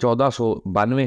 492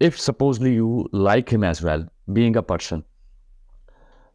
if supposedly you like him as well being a person,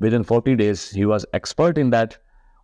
within 40 days he was expert in that.